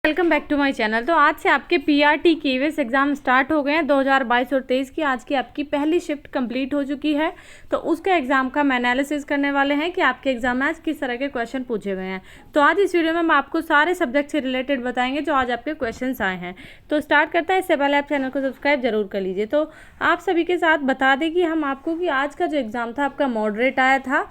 Welcome back to my channel. तो आज से आपके पीआरटी केवीएस एग्जाम स्टार्ट हो गए हैं 2022 और 23 की। आज की आपकी पहली शिफ्ट कंप्लीट हो चुकी है, तो उसके एग्जाम का हम एनालिसिस करने वाले हैं कि आपके एग्जाम में आज किस तरह के क्वेश्चन पूछे गए हैं। तो आज इस वीडियो में हम आपको सारे सब्जेक्ट से रिलेटेड बताएंगे जो आज आपके क्वेश्चन आए हैं। तो स्टार्ट करते हैं, इससे पहले आप चैनल को सब्सक्राइब जरूर कर लीजिए। तो आप सभी के साथ बता दें कि हम आपको कि आज का जो एग्ज़ाम था आपका मॉडरेट आया था।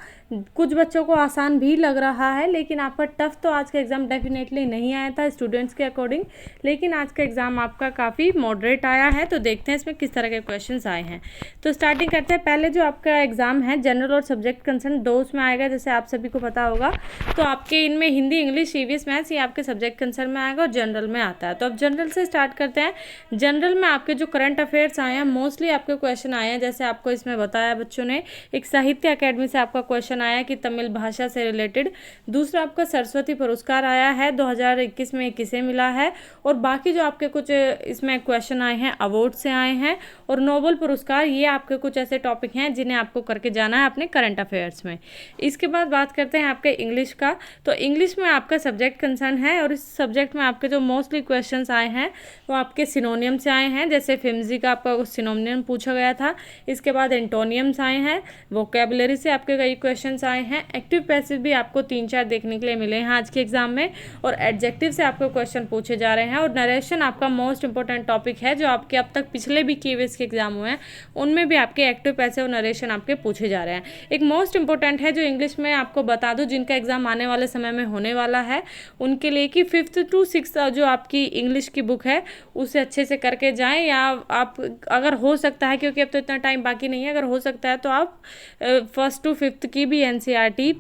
कुछ बच्चों को आसान भी लग रहा है, लेकिन आपका टफ तो आज का एग्ज़ाम डेफिनेटली नहीं आया था स्टूडेंट्स के अकॉर्डिंग, लेकिन आज का एग्ज़ाम आपका काफ़ी मॉडरेट आया है। तो देखते हैं इसमें किस तरह के क्वेश्चंस आए हैं। तो स्टार्टिंग करते हैं। पहले जो आपका एग्ज़ाम है जनरल और सब्जेक्ट कंसर्न दो उसमें आएगा, जैसे आप सभी को पता होगा। तो आपके इनमें हिंदी, इंग्लिश, ईवीएस, मैथ्स ये आपके सब्जेक्ट कंसर्न में आएगा और जनरल में आता है। तो अब जनरल से स्टार्ट करते हैं। जनरल में आपके जो करंट अफेयर्स आए हैं, मोस्टली आपके क्वेश्चन आए हैं जैसे आपको इसमें बताया बच्चों ने। एक साहित्य अकेडमी से आपका क्वेश्चन आया कि तमिल भाषा से रिलेटेड। दूसरा आपका सरस्वती पुरस्कार आया है 2021 में किसे मिला है। और बाकी जो आपके कुछ इसमें क्वेश्चन आए हैं अवार्ड से आए हैं। और नोबेल पुरस्कार, ये आपके कुछ ऐसे टॉपिक हैं जिन्हें आपको करके जाना है अपने करंट अफेयर्स में। इसके बाद बात करते हैं आपके इंग्लिश का। तो इंग्लिश में आपका सब्जेक्ट कंसर्न है और इस सब्जेक्ट में आपके जो मोस्टली क्वेश्चंस आए हैं वो आपके सिनोनियम से आए हैं। जैसे फिम्जी का आपका सिनोनियम पूछा गया था। इसके बाद एंटोनियम्स आए हैं। वोकेबलरी से आपके कई क्वेश्चंस आए हैं। एक्टिव पैसिव भी आपको 3-4 देखने के लिए मिले हैं आज के एग्जाम में। और एडजेक्टिव से आपको क्वेश्चन पूछे जा रहे हैं। और नरेशन आपका मोस्ट इंपॉर्टेंट टॉपिक है, जो आपके अब तक पिछले भी केवीएस के एग्जाम हुए हैं उनमें भी आपके एक्टिव पैसिव और नरेशन आपके पूछे जा रहे हैं। एक मोस्ट इंपॉर्टेंट है जो इंग्लिश में आपको बता दूं, जिनका एग्जाम आने वाले समय में होने वाला है उनके लिए कि 5th to 6th जो आपकी इंग्लिश की बुक है उसे अच्छे से करके जाएं। या आप अगर हो सकता है, क्योंकि अब तो इतना टाइम बाकी नहीं है, अगर हो सकता है तो आप 1st to 5th की भी एनसीईआरटी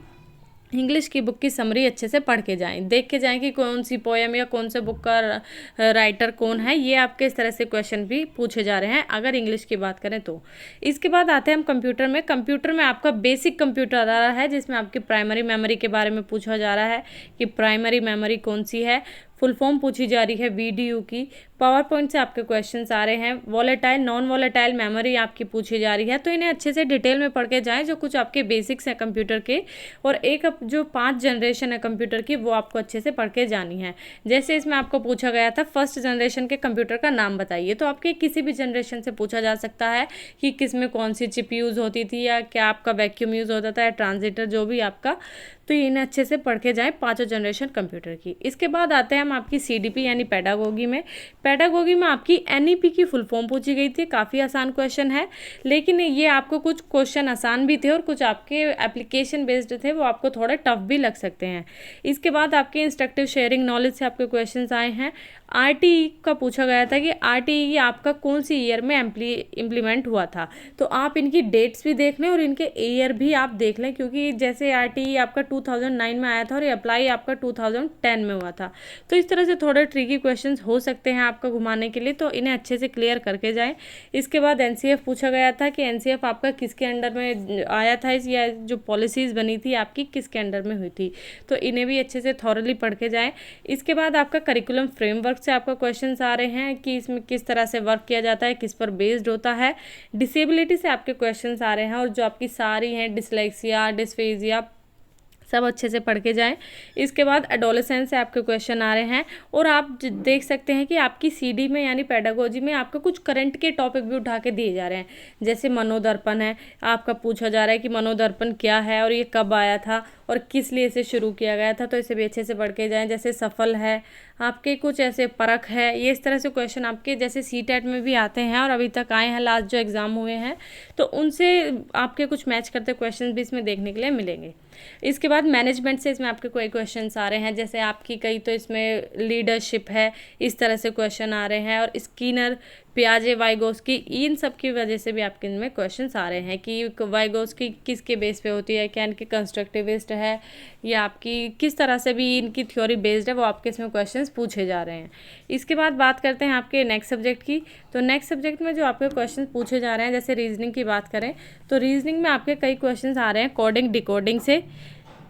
इंग्लिश की बुक की समरी अच्छे से पढ़ के जाएं, देख के जाएं कि कौन सी पोएम या कौन से बुक का राइटर कौन है। ये आपके इस तरह से क्वेश्चन भी पूछे जा रहे हैं अगर इंग्लिश की बात करें तो। इसके बाद आते हैं हम कंप्यूटर में। कंप्यूटर में आपका बेसिक कंप्यूटर आ रहा है, जिसमें आपकी प्राइमरी मेमोरी के बारे में पूछा जा रहा है कि प्राइमरी मेमोरी कौन सी है। फुल फॉर्म पूछी जा रही है वीडीयू की। पावर पॉइंट से आपके क्वेश्चंस आ रहे हैं। वॉलेटाइल, नॉन वॉलेटाइल मेमोरी आपकी पूछी जा रही है। तो इन्हें अच्छे से डिटेल में पढ़ के जाएं, जो कुछ आपके बेसिक्स हैं कंप्यूटर के। और एक जो 5 जनरेशन है कंप्यूटर की, वो आपको अच्छे से पढ़ के जानी है। जैसे इसमें आपको पूछा गया था फर्स्ट जनरेशन के कंप्यूटर का नाम बताइए, तो आपके किसी भी जनरेशन से पूछा जा सकता है कि किस में कौन सी चिप यूज़ होती थी, या क्या आपका वैक्यूम यूज़ होता था, या ट्रांजिटर, जो भी आपका। तो इन्हें अच्छे से पढ़ के जाएं, 5 जनरेशन कंप्यूटर की। इसके बाद आते हैं हम आपकी सीडीपी यानी पेडागोगी में। पेडागोगी में आपकी एनईपी की फुल फॉर्म पूछी गई थी। काफ़ी आसान क्वेश्चन है, लेकिन ये आपको कुछ क्वेश्चन आसान भी थे और कुछ आपके एप्लीकेशन बेस्ड थे, वो आपको थोड़े टफ भी लग सकते हैं। इसके बाद आपके इंस्ट्रक्टिव शेयरिंग नॉलेज से आपके क्वेश्चन आए हैं। आरटीई का पूछा गया था कि आरटीई आपका कौन सी ईयर में इम्प्लीमेंट हुआ था। तो आप इनकी डेट्स भी देख लें और इनके ईयर भी आप देख लें, क्योंकि जैसे आरटीई आपका 2009 में आया था और ये अप्लाई आपका 2010 में हुआ था। तो इस तरह से थोड़े ट्रिकी क्वेश्चंस हो सकते हैं आपका घुमाने के लिए, तो इन्हें अच्छे से क्लियर करके जाएं। इसके बाद एनसीएफ पूछा गया था कि एनसीएफ आपका किसके अंडर में आया था, या जो पॉलिसीज़ बनी थी आपकी किसके अंडर में हुई थी। तो इन्हें भी अच्छे से थॉरली पढ़ के जाएँ। इसके बाद आपका करिकुलम फ्रेमवर्क से आपका क्वेश्चंस आ रहे हैं कि इसमें किस तरह से वर्क किया जाता है, किस पर बेस्ड होता है। डिसेबिलिटी से आपके क्वेश्चंस आ रहे हैं, और जो आपकी सारी हैं डिसलेक्सिया, डिस्फेजिया, सब अच्छे से पढ़ के जाएं। इसके बाद एडोलेसेंस से आपके क्वेश्चन आ रहे हैं, और आप देख सकते हैं कि आपकी सीडी में यानी पेडागोजी में आपका कुछ करंट के टॉपिक भी उठा के दिए जा रहे हैं। जैसे मनोदर्पण है, आपका पूछा जा रहा है कि मनोदर्पण क्या है और ये कब आया था और किस लिए इसे शुरू किया गया था। तो इसे भी अच्छे से पढ़ के जाएं। जैसे सफल है, आपके कुछ ऐसे परख है, ये इस तरह से क्वेश्चन आपके जैसे सीटेट में भी आते हैं और अभी तक आए हैं लास्ट जो एग्ज़ाम हुए हैं, तो उनसे आपके कुछ मैच करते क्वेश्चन भी इसमें देखने के लिए मिलेंगे। इसके बाद मैनेजमेंट से इसमें आपके कोई क्वेश्चंस आ रहे हैं, जैसे आपकी कई तो इसमें लीडरशिप है, इस तरह से क्वेश्चन आ रहे हैं। और स्किनर, पियाजे, वाइगोस्की, इन सब की वजह से भी आपके इनमें क्वेश्चंस आ रहे हैं कि वाइगोस्की किसके बेस पे होती है, क्या इनकी कंस्ट्रक्टिविस्ट है, या आपकी किस तरह से भी इनकी थ्योरी बेस्ड है, वो आपके इसमें क्वेश्चंस पूछे जा रहे हैं। इसके बाद बात करते हैं आपके नेक्स्ट सब्जेक्ट की। तो नेक्स्ट सब्जेक्ट में जो आपके क्वेश्चन पूछे जा रहे हैं, जैसे रीजनिंग की बात करें तो रीजनिंग में आपके कई क्वेश्चन आ रहे हैं कोडिंग डिकोडिंग से।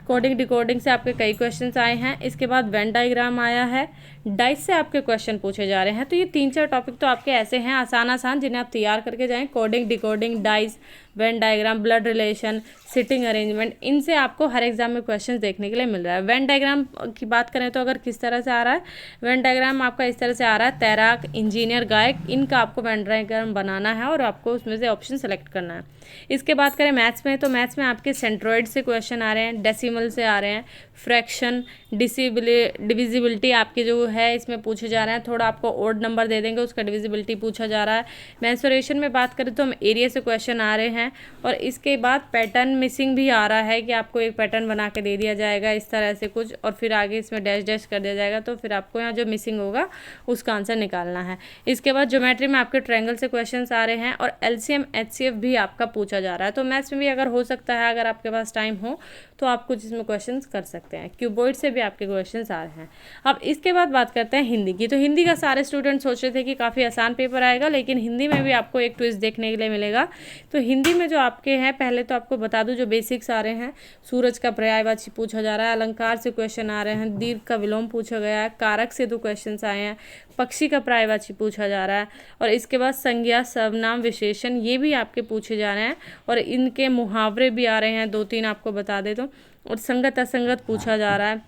कोडिंग डिकोडिंग से आपके कई क्वेश्चंस आए हैं। इसके बाद वेन डायग्राम आया है। डाइस से आपके क्वेश्चन पूछे जा रहे हैं। तो ये 3-4 टॉपिक तो आपके ऐसे हैं आसान जिन्हें आप तैयार करके जाएं। Coding, decoding, dice, Venn diagram, blood relation, sitting arrangement, इनसे आपको हर एग्जाम में क्वेश्चंस देखने के लिए मिल रहा है। वेन डायग्राम की बात करें तो अगर किस तरह से आ रहा है, वेन डायग्राम आपका इस तरह से आ रहा है, तैराक, इंजीनियर, गायक, इनका आपको वेन डायग्राम बनाना है और आपको उसमें से ऑप्शन सेलेक्ट करना है। इसके बात करें मैथ्स में, तो मैथ्स में आपके सेंट्रॉइड से क्वेश्चन आ रहे हैं, डेसिमल से आ रहे हैं, फ्रैक्शन, डिविजिबिलिटी आपके जो है इसमें पूछे जा रहे हैं। थोड़ा आपको ओड नंबर दे देंगे, उसका डिविजिबिलिटी पूछा जा रहा है। मेंसुरेशन में बात करें तो हम एरिया से क्वेश्चन आ रहे हैं। और इसके बाद पैटर्न मिसिंग भी आ रहा है कि आपको एक पैटर्न बना के दे दिया जाएगा इस तरह से कुछ, और फिर आगे इसमें डैश डैश कर दिया जाएगा, तो फिर आपको यहाँ जो मिसिंग होगा उसका आंसर निकालना है। इसके बाद ज्योमेट्री में आपके ट्रायंगल से क्वेश्चंस आ रहे हैं और एलसीएम एचसीएफ भी आपका पूछा जा रहा है। तो मैथ्स में भी अगर हो सकता है, अगर आपके पास टाइम हो तो आप कुछ इसमें क्वेश्चंस कर सकते हैं। क्यूबॉइड से भी आपके क्वेश्चंस आ रहे हैं। अब इसके बाद बात करते हैं हिंदी की। तो हिंदी का सारे स्टूडेंट सोच रहे थे कि काफ़ी आसान पेपर आएगा, लेकिन हिंदी में भी आपको एक ट्विस्ट देखने के लिए मिलेगा। तो हिंदी में जो आपके हैं, पहले तो आपको बता दूं जो बेसिक्स आ रहे हैं, सूरज का पर्यायवाची पूछा जा रहा है, अलंकार से क्वेश्चन आ रहे हैं, दीर्घ का विलोम पूछा गया है, कारक से 2 क्वेश्चंस आए हैं, पक्षी का पर्यायवाची पूछा जा रहा है, और इसके बाद संज्ञा, सर्वनाम, विशेषण, ये भी आपके पूछे जा रहे हैं। और इनके मुहावरे भी आ रहे हैं, 2-3 आपको बता दे दो। और संगत असंगत पूछा जा रहा है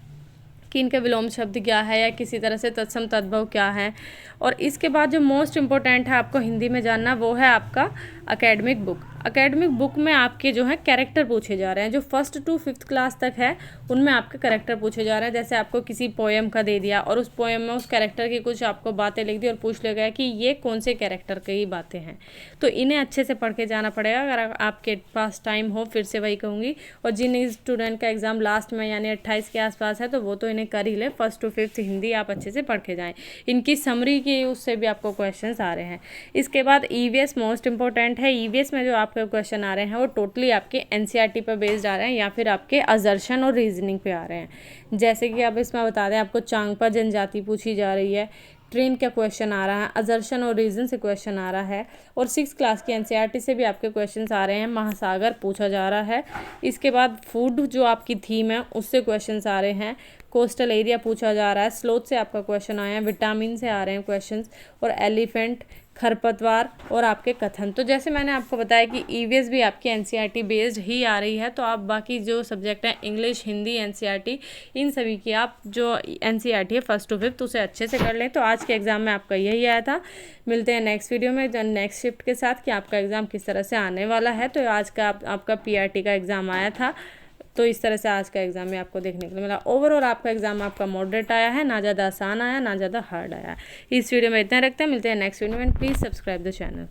कि इनका विलोम शब्द क्या है, या किसी तरह से तत्सम तद्भव क्या है। और इसके बाद जो मोस्ट इम्पोर्टेंट है आपको हिंदी में जानना, वो है आपका एकेडमिक बुक। एकेडमिक बुक में आपके जो है कैरेक्टर पूछे जा रहे हैं। जो 1st to 5th क्लास तक है उनमें आपके कैरेक्टर पूछे जा रहे हैं। जैसे आपको किसी पोएम का दे दिया और उस पोएम में उस कैरेक्टर की कुछ आपको बातें लिख दी और पूछ लिया गया कि ये कौन से कैरेक्टर की बातें हैं, तो इन्हें अच्छे से पढ़ के जाना पड़ेगा अगर आपके पास टाइम हो। फिर से वही कहूँगी, और जिन स्टूडेंट का एग्ज़ाम लास्ट में यानी 28 के आसपास है तो वो तो इन्हें कर ही ले। 1st to 5th हिंदी आप अच्छे से पढ़ के जाएँ। इनकी समरी की उससे भी आपको क्वेश्चन आ रहे हैं। इसके बाद ईवीएस मोस्ट इंपॉर्टेंट है। ईवीएस में जो आपके क्वेश्चन आ रहे हैं वो टोटली आपके एनसीईआरटी पर बेस्ड आ रहे हैं या फिर आपके असर्शन और रीजनिंग पे आ रहे हैं। जैसे कि अब इसमें बता दें, आपको चांगपा जनजाति पूछी जा रही है, ट्रेन का क्वेश्चन आ रहा है, असर्शन और रीजन से क्वेश्चन आ रहा है, और 6th क्लास की एनसीईआरटी से भी आपके क्वेश्चंस आ रहे हैं। महासागर पूछा जा रहा है। इसके बाद फूड जो आपकी थीम है उससे क्वेश्चंस आ रहे हैं। कोस्टल एरिया पूछा जा रहा है। स्लोथ से आपका क्वेश्चन आया है। विटामिन से आ रहे हैं क्वेश्चंस, और एलिफेंट, खरपतवार और आपके कथन। तो जैसे मैंने आपको बताया कि ईवीएस भी आपकी एनसीईआरटी बेस्ड ही आ रही है, तो आप बाकी जो सब्जेक्ट हैं इंग्लिश, हिंदी, एनसीईआरटी, इन सभी की आप जो एनसीईआरटी है 1st to 5th उसे अच्छे से कर लें। तो आज के एग्ज़ाम में आपका यही आया था। मिलते हैं नेक्स्ट वीडियो में नेक्स्ट शिफ्ट के साथ कि आपका एग्ज़ाम किस तरह से आने वाला है। तो आज का आपका पीआरटी का एग्ज़ाम आया था, तो इस तरह से आज का एग्ज़ाम में आपको देखने के लिए मिला। ओवरऑल आपका एग्ज़ाम आपका मॉडरेट आया है, ना ज़्यादा आसान आया ना ज़्यादा हार्ड आया। इस वीडियो में इतना रखते हैं, मिलते हैं नेक्स्ट वीडियो में। Please subscribe the channel.